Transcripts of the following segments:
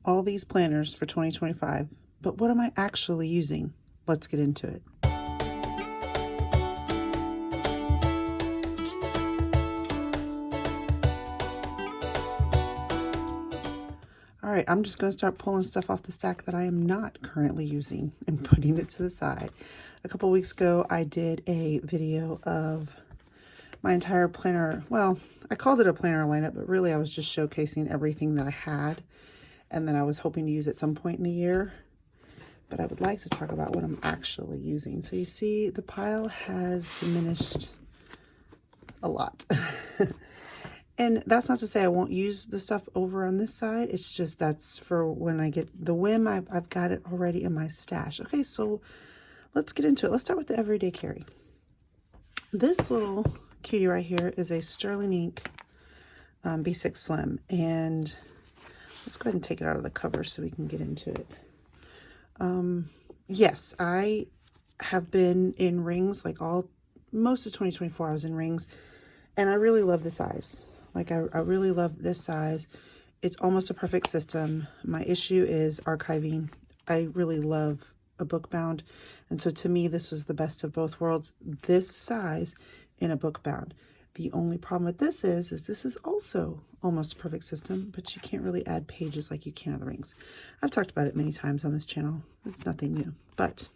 all these planners for 2025, but what am I actually using? Let's get into it. All right, I'm just going to start pulling stuff off the stack that I am not currently using and putting it to the side. A couple weeks ago, I did a video of my entire planner. Well, I called it a planner lineup, but really I was just showcasing everything that I had and then I was hoping to use at some point in the year. But I would like to talk about what I'm actually using. So you see the pile has diminished a lot. And that's not to say I won't use the stuff over on this side. It's just that's for when I get the whim. I've got it already in my stash. Okay, so let's get into it. Let's start with the everyday carry. This little cutie right here is a Sterling Ink B6 Slim. And let's go ahead and take it out of the cover so we can get into it. Yes, I have been in rings like most of 2024. I was in rings and I really love the size. Like I really love this size. It's almost a perfect system. My issue is archiving. I really love a book bound. And so to me, this was the best of both worlds, this size in a book bound. The only problem with this is this is also almost a perfect system, but you can't really add pages like you can on the rings. I've talked about it many times on this channel. It's nothing new, but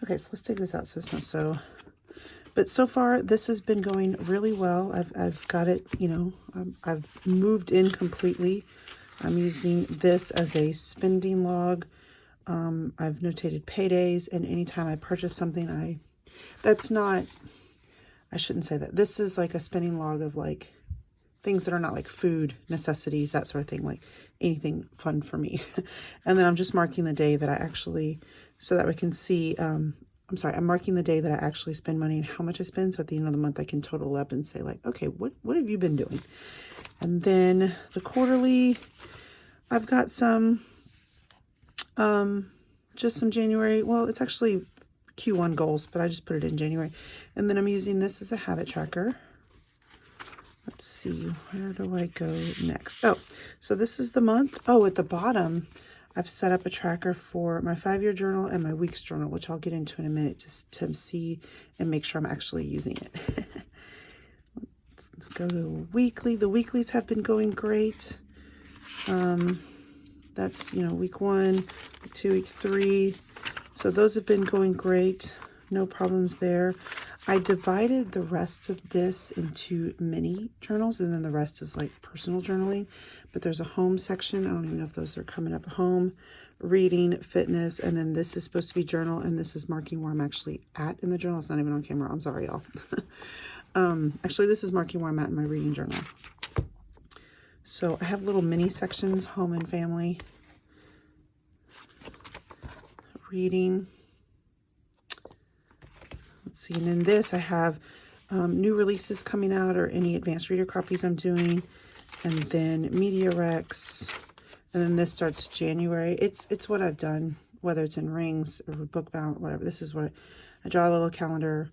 okay, so let's take this out so it's not so, but so far this has been going really well. I've got it, you know, I've moved in completely. I'm using this as a spending log. I've notated paydays, and anytime I purchase something, I shouldn't say that. This is like a spending log of like things that are not like food, necessities, that sort of thing, like anything fun for me. And then I'm just marking the day that I actually, so that we can see, I'm marking the day that I actually spend money and how much I spend. So at the end of the month, I can total up and say like, okay, what have you been doing? And then the quarterly, I've got some, just some January, well, it's actually Q1 goals, but I just put it in January. And then I'm using this as a habit tracker. Let's see, where do I go next? Oh, so this is the month. Oh, at the bottom, I've set up a tracker for my 5-year journal and my week's journal, which I'll get into in a minute to see and make sure I'm actually using it. Let's go to weekly. The weeklies have been going great. That's, you know, week 1, week 2, week 3. So those have been going great. No problems there. I divided the rest of this into mini journals, and then the rest is like personal journaling. But there's a home section. I don't even know if those are coming up. Home, reading, fitness, and then this is supposed to be journal, and this is marking where I'm actually at in the journal. It's not even on camera. I'm sorry, y'all. Actually, this is marking where I'm at in my reading journal. So I have little mini sections, home and family, reading. Let's see, and in this I have new releases coming out or any advanced reader copies I'm doing, and then media recs, and then this starts January. It's what I've done, whether it's in rings or book bound, whatever. This is what I draw a little calendar,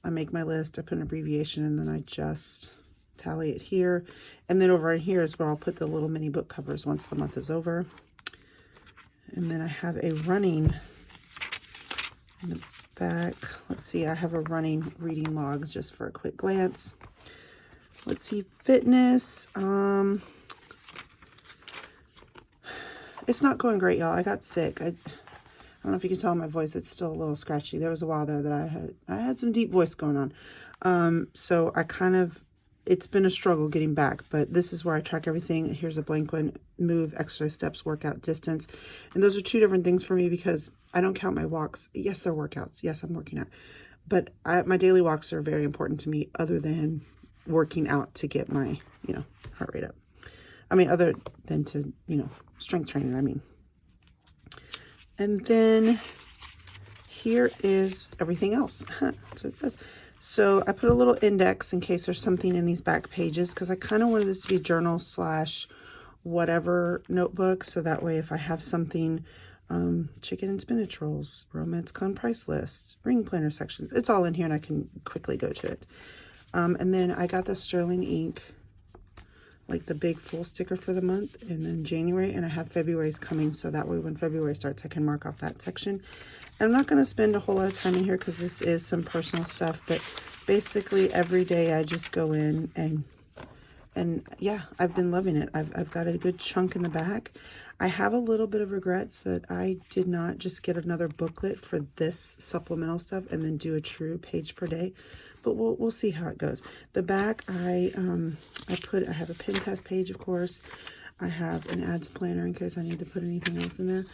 I make my list, I put an abbreviation, and then I just tally it here. And then over here is where I'll put the little mini book covers once the month is over. And then I have a running in the back. Let's see, I have a running reading log just for a quick glance. Let's see, fitness. It's not going great, y'all. I got sick. I don't know if you can tell my voice, it's still a little scratchy. There was a while there that I had some deep voice going on. So it's been a struggle getting back, but this is where I track everything. Here's a blank one: move, exercise steps, workout, distance. And those are two different things for me because I don't count my walks. Yes, they're workouts. Yes, I'm working out. But my daily walks are very important to me, other than working out to get my, heart rate up. I mean, other than to, strength training, I mean. And then here is everything else. That's what it says. So I put a little index in case there's something in these back pages, because I kind of wanted this to be journal / whatever notebook. So that way, if I have something, chicken and spinach rolls, romance con price list, ring planner sections, it's all in here and I can quickly go to it. And then I got the Sterling Ink like the big full sticker for the month, and then January, and I have February's coming, so that way when February starts I can mark off that section. And I'm not going to spend a whole lot of time in here because this is some personal stuff, but basically every day I just go in and yeah, I've been loving it. I've got a good chunk in the back. I have a little bit of regrets that I did not just get another booklet for this supplemental stuff and then do a true page per day, but we'll see how it goes. The back, I have a pin test page, of course. I have an ads planner in case I need to put anything else in there.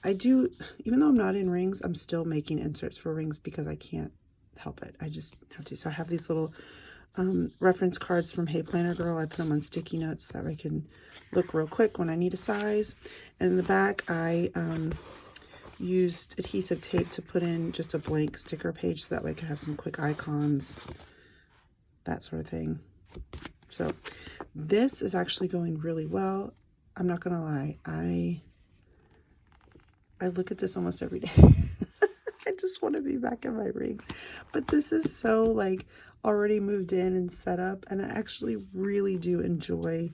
I do, even though I'm not in rings, I'm still making inserts for rings because I can't help it. I just have to. So I have these little reference cards from Hey Planner Girl. I put them on sticky notes so that I can look real quick when I need a size. And in the back, I used adhesive tape to put in just a blank sticker page so that way I could have some quick icons, that sort of thing. So this is actually going really well. I'm not gonna lie, I look at this almost every day. I just want to be back in my rings, but this is so like already moved in and set up, and I actually really do enjoy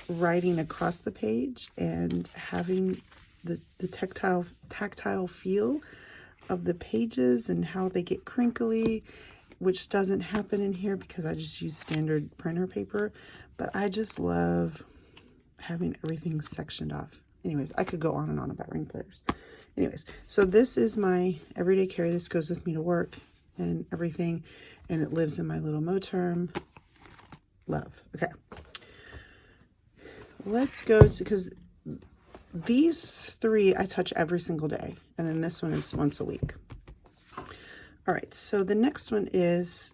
writing across the page and having the tactile feel of the pages and how they get crinkly, which doesn't happen in here because I just use standard printer paper, but I just love having everything sectioned off. Anyways, I could go on and on about ring players. Anyways, so this is my everyday carry. This goes with me to work and everything, and it lives in my little Moterm. Love. Okay. Let's go to, because these three I touch every single day, and then this one is once a week. All right, so the next one is,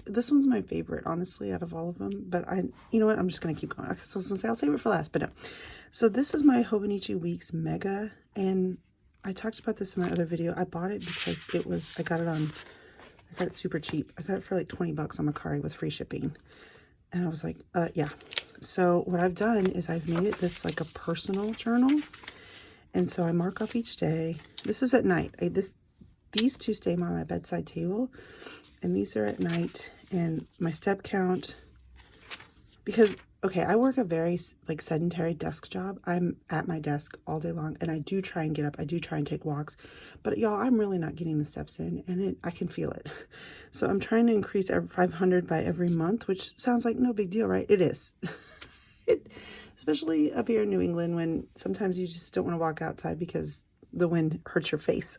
this one's my favorite, honestly, out of all of them, but you know what, I'm just going to keep going. Okay, so I was going to say I'll save it for last, but no. So this is my Hobonichi Weeks Mega, and I talked about this in my other video. I bought it because I got it super cheap. I got it for like 20 bucks on Mercari with free shipping. And I was like, yeah. So what I've done is I've made it this like a personal journal. And so I mark off each day. This is at night. These two stay on my bedside table, and these are at night. And my step count, because okay, I work a very like sedentary desk job. I'm at my desk all day long, and I do try and get up. I do try and take walks, but y'all, I'm really not getting the steps in, and I can feel it. So I'm trying to increase 500 by every month, which sounds like no big deal, right? It is. Especially up here in New England, when sometimes you just don't want to walk outside because the wind hurts your face.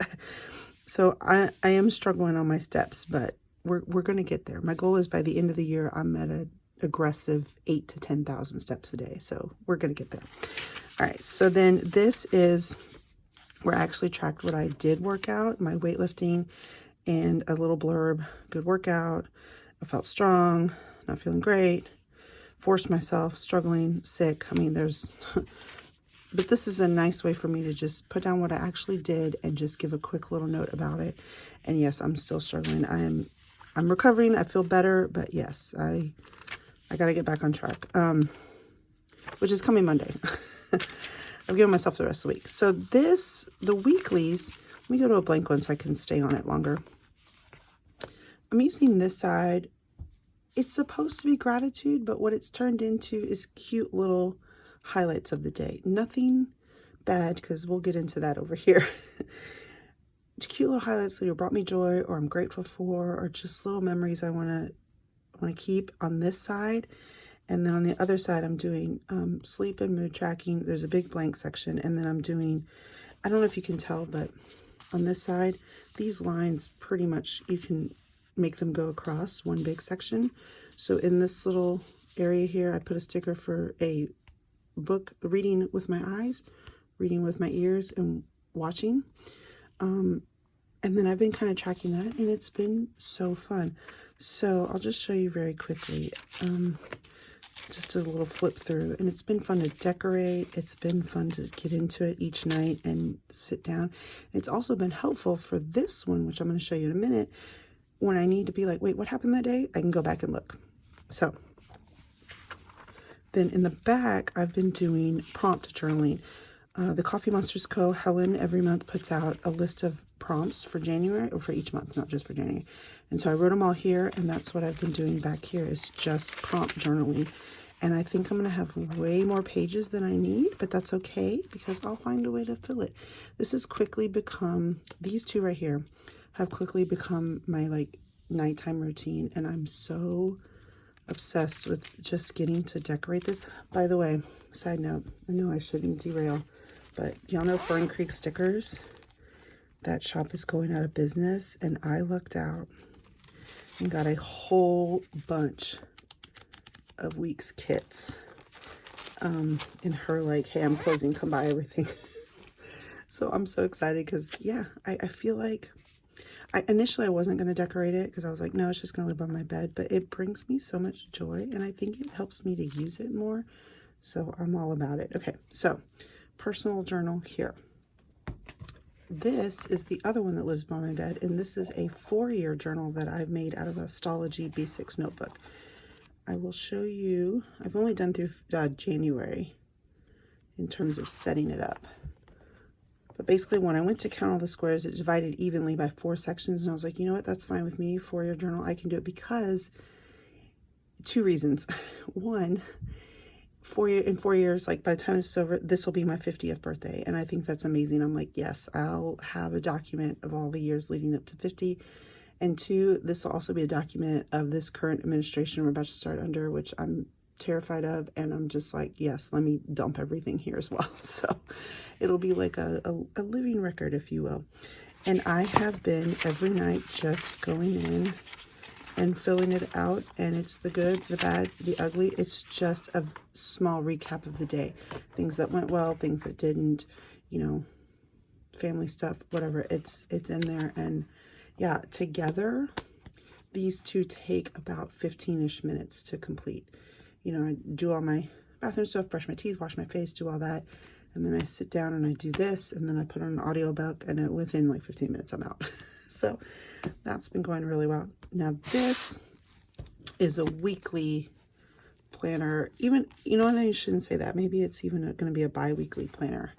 So I am struggling on my steps, but we're going to get there. My goal is by the end of the year, I'm at an aggressive 8,000 to 10,000 steps a day. So we're going to get there. All right. So then this is where I actually tracked what I did work out, my weightlifting, and a little blurb, good workout. I felt strong, not feeling great, forced myself, struggling, sick. I mean, but this is a nice way for me to just put down what I actually did and just give a quick little note about it. And yes, I'm still struggling. I'm recovering. I feel better, but yes, I got to get back on track, which is coming Monday. I've given myself the rest of the week. So the weeklies, let me go to a blank one so I can stay on it longer. I'm using this side. It's supposed to be gratitude, but what it's turned into is cute little highlights of the day. Nothing bad, because we'll get into that over here. Cute little highlights that brought me joy, or I'm grateful for, or just little memories I want to keep on this side. And then on the other side, I'm doing sleep and mood tracking. There's a big blank section, and then I'm doing, I don't know if you can tell, but on this side, these lines pretty much, you can make them go across one big section. So in this little area here, I put a sticker for a book, reading with my eyes, reading with my ears, and watching. And then I've been kind of tracking that, and it's been so fun. So I'll just show you very quickly. Just a little flip through, and it's been fun to decorate. It's been fun to get into it each night and sit down. It's also been helpful for this one, which I'm going to show you in a minute. When I need to be like, wait, what happened that day? I can go back and look. So then in the back, I've been doing prompt journaling. The Coffee Monsters Co. Helen every month puts out a list of prompts for January, or for each month, not just for January. And so I wrote them all here, and that's what I've been doing back here, is just prompt journaling. And I think I'm going to have way more pages than I need, but that's okay because I'll find a way to fill it. This has quickly become, these two right here have quickly become my like nighttime routine, and I'm so obsessed with just getting to decorate this. By the way, side note, I know I shouldn't derail, but y'all know Fern Creek Stickers? That shop is going out of business, and I lucked out and got a whole bunch of Weeks kits in her like, hey, I'm closing, come buy everything. So I'm so excited because yeah, I feel like initially I wasn't going to decorate it because I was like, no, it's just going to live on my bed, but it brings me so much joy, and I think it helps me to use it more, so I'm all about it. Okay, so personal journal here. This is the other one that lives by my bed, and this is a 4-year journal that I've made out of a Stology B6 notebook. I will show you, I've only done through January in terms of setting it up. But basically when I went to count all the squares, it divided evenly by 4 sections, and I was like, you know what, that's fine with me. 4-year journal, I can do it because 2 reasons. One, in 4 years, like by the time this is over, this will be my 50th birthday, and I think that's amazing. I'm like, yes, I'll have a document of all the years leading up to 50. And 2, this will also be a document of this current administration we're about to start under, which I'm terrified of, and I'm just like, yes, let me dump everything here as well. So it'll be like a living record, if you will. And I have been every night just going in and filling it out, and it's the good, the bad, the ugly. It's just a small recap of the day. Things that went well, things that didn't, you know, family stuff, whatever. It's in there. And yeah, together, these two take about 15-ish minutes to complete. You know, I do all my bathroom stuff, brush my teeth, wash my face, do all that. And then I sit down and I do this, and then I put on an audiobook, and within like 15 minutes, I'm out. So that's been going really well. Now this is a weekly planner. Even, you know, and I shouldn't say that. Maybe it's even going to be a bi-weekly planner.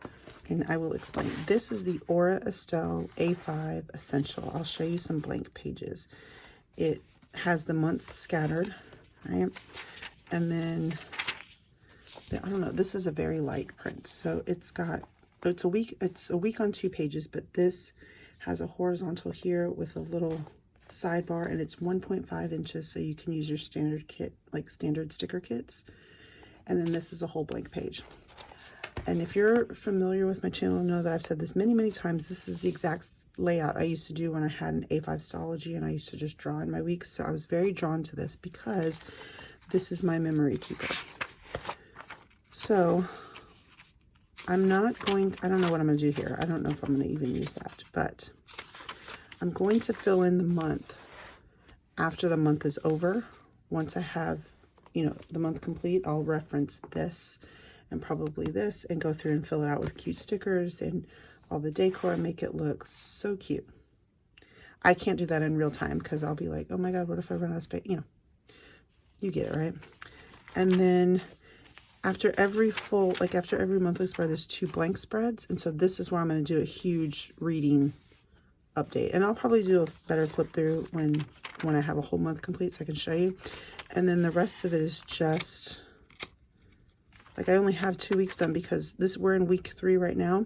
And I will explain. This is the Aura Estelle A5 Essential. I'll show you some blank pages. It has the month scattered, right? And then, I don't know, this is a very light print. So it's a week on 2 pages, but this has a horizontal here with a little sidebar, and it's 1.5 inches, so you can use your standard kit, like standard sticker kits. And then this is a whole blank page. And if you're familiar with my channel, know that I've said this many, many times. This is the exact layout I used to do when I had an A5 Stology, and I used to just draw in my weeks. So I was very drawn to this because this is my memory keeper. So I'm not going to, I don't know what I'm going to do here. I don't know if I'm going to even use that, but I'm going to fill in the month after the month is over. Once I have, you know, the month complete, I'll reference this and probably this and go through and fill it out with cute stickers and all the decor and make it look so cute. I can't do that in real time because I'll be like, oh my God, what if I run out of space? You know, you get it, right? And then after every monthly spread, there's 2 blank spreads. And so this is where I'm going to do a huge reading update. And I'll probably do a better flip through when I have a whole month complete so I can show you. And then the rest of it is just, like, I only have 2 weeks done because we're in week 3 right now.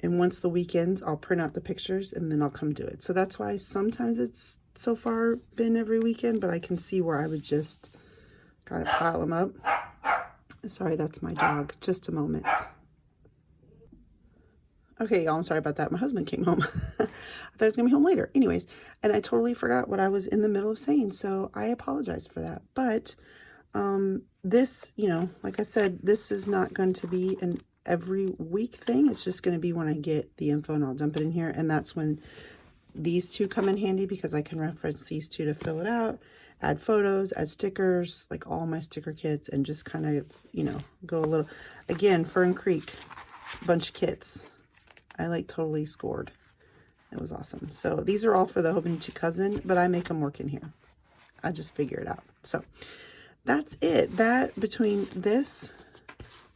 And once the week ends, I'll print out the pictures and then I'll come do it. So that's why sometimes it's so far been every weekend, but I can see where I would just kind of pile them up. Sorry, that's my dog. Just a moment. Okay, y'all, I'm sorry about that. My husband came home. I thought he was going to be home later. Anyways, and I totally forgot what I was in the middle of saying, so I apologize for that. But this, you know, like I said, this is not going to be an every week thing. It's just going to be when I get the info and I'll dump it in here. And that's when these 2 come in handy because I can reference these 2 to fill it out, add photos, add stickers, like all my sticker kits, and just kind of, you know, go a little, again, Fern Creek, bunch of kits. I like totally scored. It was awesome. So these are all for the Hobonichi cousin, but I make them work in here. I just figure it out. So that's it. That between this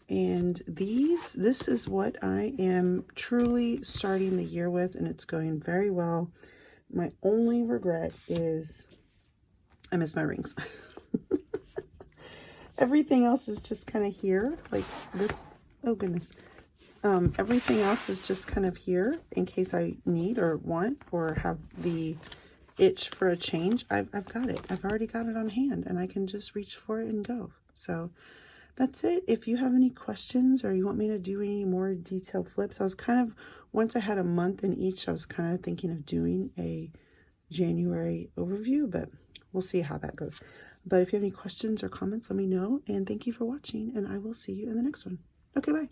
And this is what I am truly starting the year with, and it's going very well. My only regret is I miss my rings. Everything else is just kind of here, like this. Oh goodness. Everything else is just kind of here in case I need or want or have the itch for a change. I've got it. I've already got it on hand, and I can just reach for it and go. So that's it. If you have any questions or you want me to do any more detailed flips, I was kind of, once I had a month in each, I was kind of thinking of doing a January overview, but we'll see how that goes. But if you have any questions or comments, let me know. And thank you for watching, and I will see you in the next one. Okay, bye.